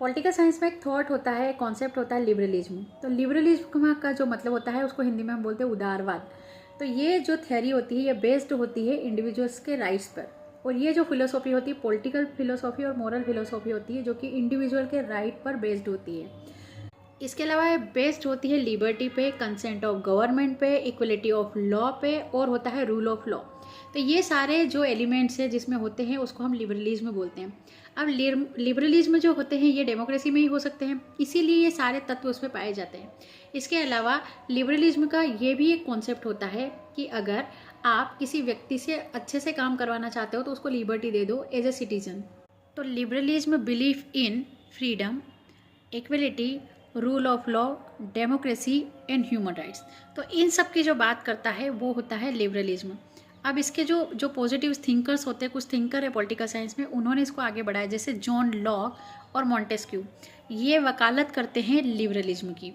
Political science में एक thought होता है, कॉन्सेप्ट होता है लिबरलिज्म। तो लिबरलिज्म का जो मतलब होता है उसको हिंदी में हम बोलते हैं उदारवाद। तो ये जो थ्योरी होती है ये बेस्ड होती है इंडिविजुअल्स के राइट्स पर, और ये जो फिलोसॉफी होती है पॉलिटिकल फिलोसॉफी और मॉरल फिलोसॉफी होती है जो कि इंडिविजुअल के राइट पर बेस्ड होती है। इसके अलावा बेस्ड होती है लिबर्टी पे, कंसेंट ऑफ गवर्नमेंट पे, इक्वलिटी ऑफ लॉ पे, और होता है रूल ऑफ लॉ। तो ये सारे जो एलिमेंट्स हैं जिसमें होते हैं उसको हम लिबरलिज्म बोलते हैं। अब लिबरलिज्म जो होते हैं ये डेमोक्रेसी में ही हो सकते हैं, इसीलिए ये सारे तत्व उसमें पाए जाते हैं। इसके अलावा लिबरलिज्म का ये भी एक कॉन्सेप्ट होता है कि अगर आप किसी व्यक्ति से अच्छे से काम करवाना चाहते हो तो उसको लिबर्टी दे दो एज ए सिटीजन। तो liberalism belief in freedom, equality, rule of law, democracy and human rights. तो इन सब की जो बात करता है वो होता है लिबरलिज्म। अब इसके जो पॉजिटिव थिंकर्स होते हैं, कुछ थिंकर है पॉलिटिकल साइंस में, उन्होंने इसको आगे बढ़ाया, जैसे जॉन लॉक और मॉन्टेस्क्यू, ये वकालत करते हैं लिबरलिज्म की।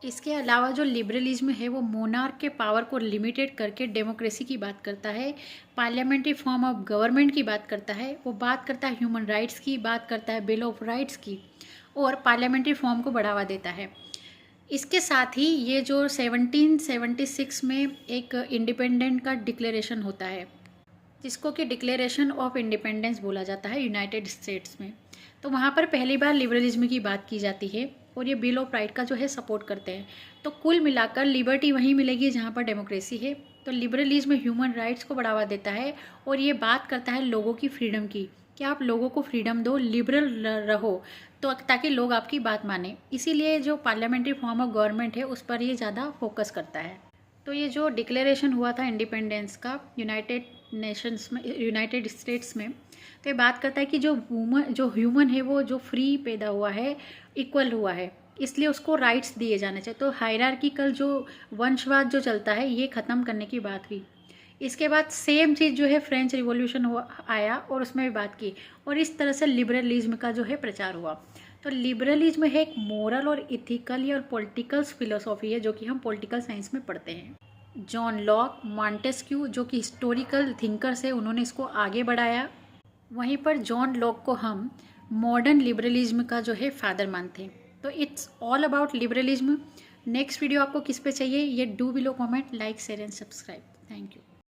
इसके अलावा जो लिबरलिज्म है वो मोनार्क के पावर को लिमिटेड करके डेमोक्रेसी की बात करता है, पार्लियामेंट्री फॉर्म ऑफ गवर्नमेंट की बात करता है, वो बात करता है ह्यूमन राइट्स की, बात करता है बिल ऑफ राइट्स की, और पार्लियामेंट्री फॉर्म को बढ़ावा देता है। इसके साथ ही ये जो 1776 में एक इंडिपेंडेंट का डिक्लेरेशन होता है जिसको कि डिक्लेरेशन ऑफ इंडिपेंडेंस बोला जाता है यूनाइटेड स्टेट्स में। तो वहाँ पर पहली बार लिबरलिज्म की बात की जाती है और ये बिल ऑफ राइट का जो है सपोर्ट करते हैं। तो कुल मिलाकर लिबर्टी वहीं मिलेगी जहाँ पर डेमोक्रेसी है। तो लिबरलिज्म ह्यूमन राइट्स को बढ़ावा देता है और ये बात करता है लोगों की फ्रीडम की, कि आप लोगों को फ्रीडम दो, लिबरल रहो, तो ताकि लोग आपकी बात माने। इसीलिए जो पार्लियामेंट्री फॉर्म ऑफ गवर्नमेंट है उस पर ये ज़्यादा फोकस करता है। तो ये जो डिक्लेरेशन हुआ था इंडिपेंडेंस का यूनाइटेड नेशंस में, यूनाइटेड स्टेट्स में, तो ये बात करता है कि जो ह्यूमन है वो जो फ्री पैदा हुआ है, इक्वल हुआ है, इसलिए उसको राइट्स दिए जाने चाहिए। तो हायरार्किकल जो वंशवाद जो चलता है ये ख़त्म करने की बात हुई। इसके बाद सेम चीज़ जो है फ्रेंच रिवॉल्यूशन हुआ आया और उसमें भी बात की, और इस तरह से लिबरलिज्म का जो है प्रचार हुआ। तो लिबरलिज्म है एक मोरल और इथिकल और पॉलिटिकल फिलोसॉफी है जो कि हम पॉलिटिकल साइंस में पढ़ते हैं। जॉन लॉक, मॉन्टेस्क्यू जो कि हिस्टोरिकल थिंकर्स है उन्होंने इसको आगे बढ़ाया। वहीं पर जॉन लॉक को हम मॉडर्न लिबरलिज्म का जो है फादर मानते हैं। तो it's all about liberalism. Next video आपको किस पे चाहिए ये do below comment, like, share and subscribe. Thank you.